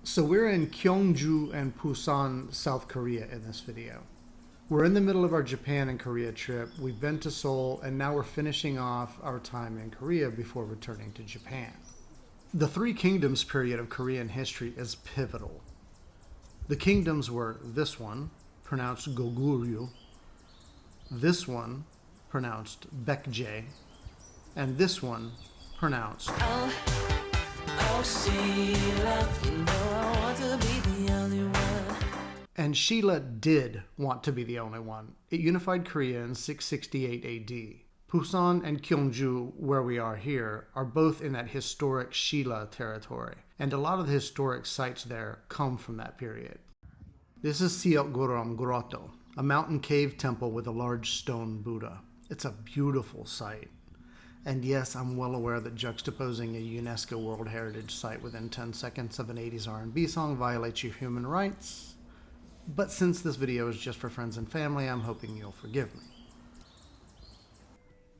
So we're in Gyeongju and Busan, South Korea in this video. We're in the middle of our Japan and Korea trip. We've been to Seoul and now we're finishing off our time in Korea before returning to Japan. The Three Kingdoms period of Korean history is pivotal. The kingdoms were this one, pronounced Goguryeo, this one, pronounced Baekje, and this one, pronounced Sheila, you know I want to be the only one. And Sheila did want to be the only one. It unified Korea in 668 AD. Busan and Gyeongju, where we are here, are both in that historic Sheila territory, and a lot of the historic sites there come from that period. This is Seokguram Grotto, a mountain cave temple with a large stone Buddha. It's a beautiful site. And yes, I'm well aware that juxtaposing a UNESCO World Heritage Site within 10 seconds of an 80s R&B song violates your human rights. But since this video is just for friends and family, I'm hoping you'll forgive me.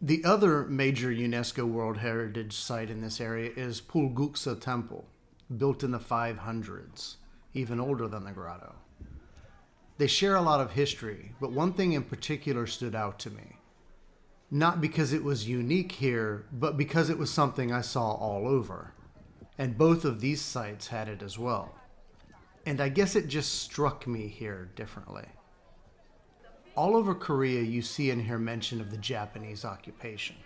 The other major UNESCO World Heritage Site in this area is Pulguksa Temple, built in the 500s, even older than the grotto. They share a lot of history, but one thing in particular stood out to me. Not because it was unique here, but because it was something I saw all over. And both of these sites had it as well. And I guess it just struck me here differently. All over Korea, you see and hear mention of the Japanese occupation.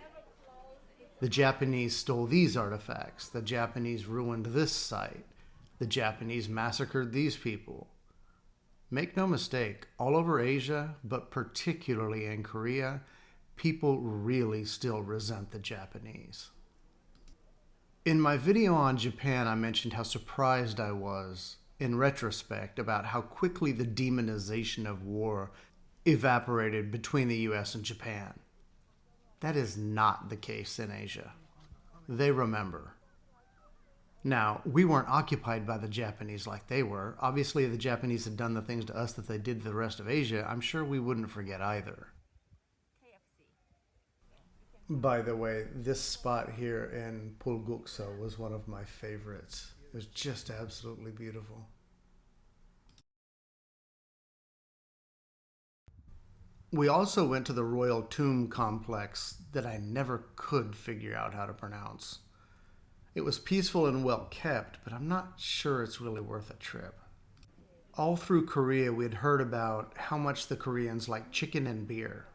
The Japanese stole these artifacts. The Japanese ruined this site. The Japanese massacred these people. Make no mistake, all over Asia, but particularly in Korea, people really still resent the Japanese. In my video on Japan, I mentioned how surprised I was, in retrospect, about how quickly the demonization of war evaporated between the US and Japan. That is not the case in Asia. They remember. Now, we weren't occupied by the Japanese like they were. Obviously, if the Japanese had done the things to us that they did to the rest of Asia, I'm sure we wouldn't forget either. By the way, this spot here in Pulguksa was one of my favorites. It was just absolutely beautiful. We also went to the Royal Tomb Complex that I never could figure out how to pronounce. It was peaceful and well kept, but I'm not sure it's really worth a trip. All through Korea, we had heard about how much the Koreans like chicken and beer.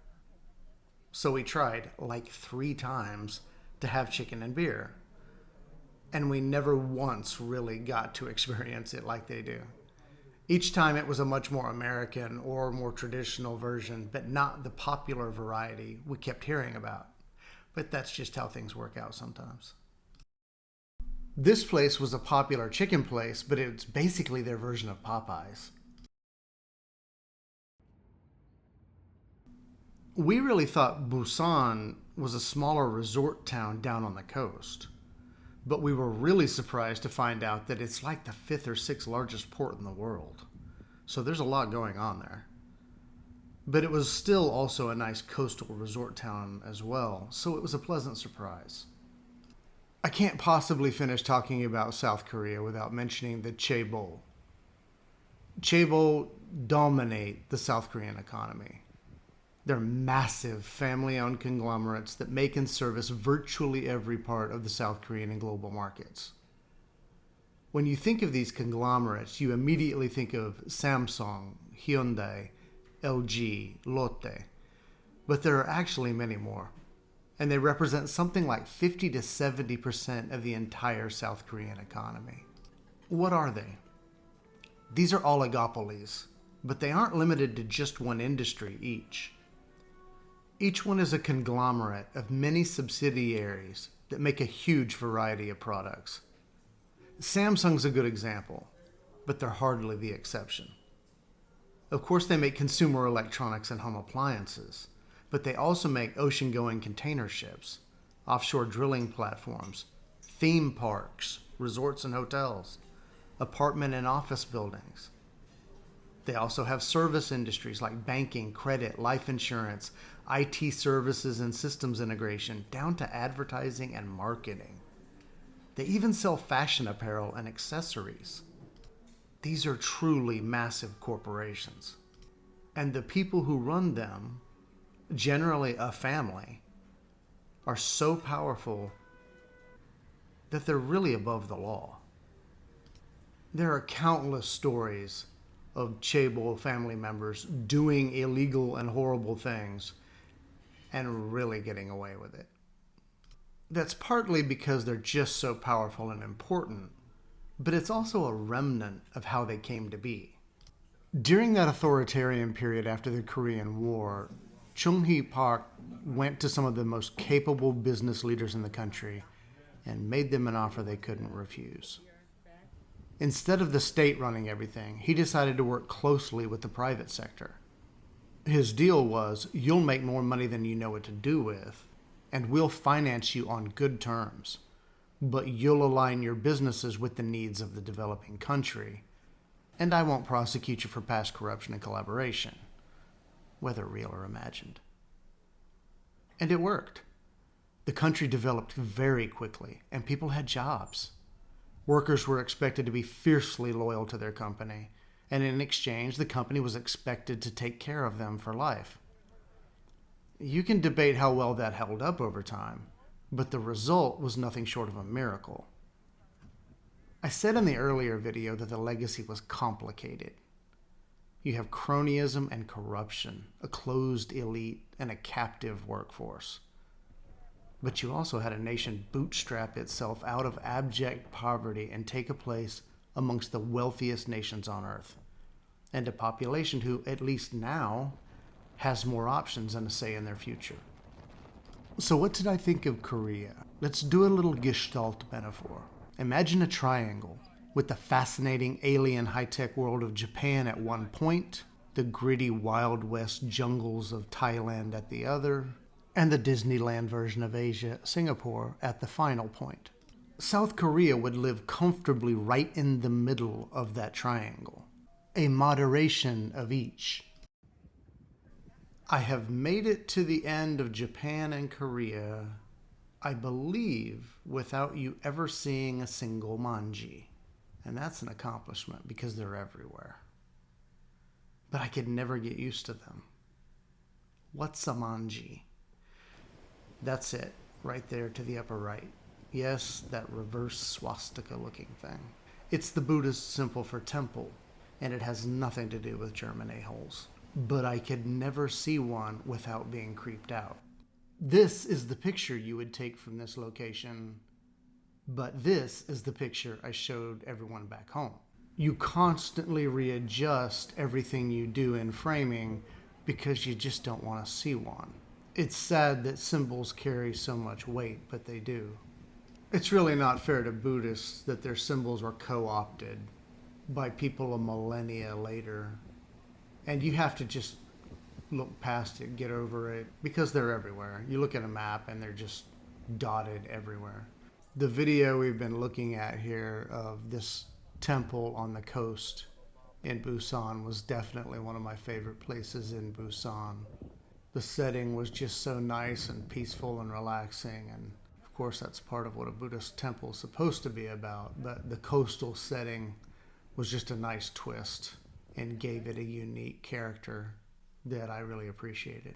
So we tried, like 3 times, to have chicken and beer. And we never once really got to experience it like they do. Each time it was a much more American or more traditional version, but not the popular variety we kept hearing about. But that's just how things work out sometimes. This place was a popular chicken place, but it's basically their version of Popeyes. We really thought Busan was a smaller resort town down on the coast, but we were really surprised to find out that it's like the 5th or 6th largest port in the world. So there's a lot going on there. But it was still also a nice coastal resort town as well, so it was a pleasant surprise. I can't possibly finish talking about South Korea without mentioning the chaebol. Chaebol dominate the South Korean economy. They're massive family-owned conglomerates that make and service virtually every part of the South Korean and global markets. When you think of these conglomerates, you immediately think of Samsung, Hyundai, LG, Lotte. But there are actually many more. And they represent something like 50 to 70% of the entire South Korean economy. What are they? These are oligopolies, but they aren't limited to just one industry each. Each one is a conglomerate of many subsidiaries that make a huge variety of products. Samsung's a good example, but they're hardly the exception. Of course, they make consumer electronics and home appliances, but they also make ocean-going container ships, offshore drilling platforms, theme parks, resorts and hotels, apartment and office buildings. They also have service industries like banking, credit, life insurance, IT services and systems integration, down to advertising and marketing. They even sell fashion apparel and accessories. These are truly massive corporations. And the people who run them, generally a family, are so powerful that they're really above the law. There are countless stories of Chaebol family members doing illegal and horrible things and really getting away with it. That's partly because they're just so powerful and important, but it's also a remnant of how they came to be. During that authoritarian period after the Korean War, Chung Hee Park went to some of the most capable business leaders in the country and made them an offer they couldn't refuse. Instead of the state running everything, he decided to work closely with the private sector. His deal was, you'll make more money than you know what to do with, and we'll finance you on good terms, but you'll align your businesses with the needs of the developing country, and I won't prosecute you for past corruption and collaboration, whether real or imagined. And it worked. The country developed very quickly, and people had jobs. Workers were expected to be fiercely loyal to their company, and in exchange, the company was expected to take care of them for life. You can debate how well that held up over time, but the result was nothing short of a miracle. I said in the earlier video that the legacy was complicated. You have cronyism and corruption, a closed elite, and a captive workforce. But you also had a nation bootstrap itself out of abject poverty and take a place amongst the wealthiest nations on earth, and a population who, at least now, has more options and a say in their future. So what did I think of Korea? Let's do a little Gestalt metaphor. Imagine a triangle with the fascinating alien high-tech world of Japan at one point, the gritty Wild West jungles of Thailand at the other, and the Disneyland version of Asia, Singapore, at the final point. South Korea would live comfortably right in the middle of that triangle, a moderation of each. I have made it to the end of Japan and Korea, I believe, without you ever seeing a single manji. And that's an accomplishment because they're everywhere. But I could never get used to them. What's a manji? That's it, right there to the upper right. Yes, that reverse swastika looking thing. It's the Buddhist symbol for temple, and it has nothing to do with German a-holes. But I could never see one without being creeped out. This is the picture you would take from this location, but this is the picture I showed everyone back home. You constantly readjust everything you do in framing because you just don't want to see one. It's sad that symbols carry so much weight, but they do. It's really not fair to Buddhists that their symbols were co-opted by people a millennia later. And you have to just look past it, get over it, because they're everywhere. You look at a map and they're just dotted everywhere. The video we've been looking at here of this temple on the coast in Busan was definitely one of my favorite places in Busan. The setting was just so nice and peaceful and relaxing, and of course that's part of what a Buddhist temple is supposed to be about, but the coastal setting was just a nice twist and gave it a unique character that I really appreciated.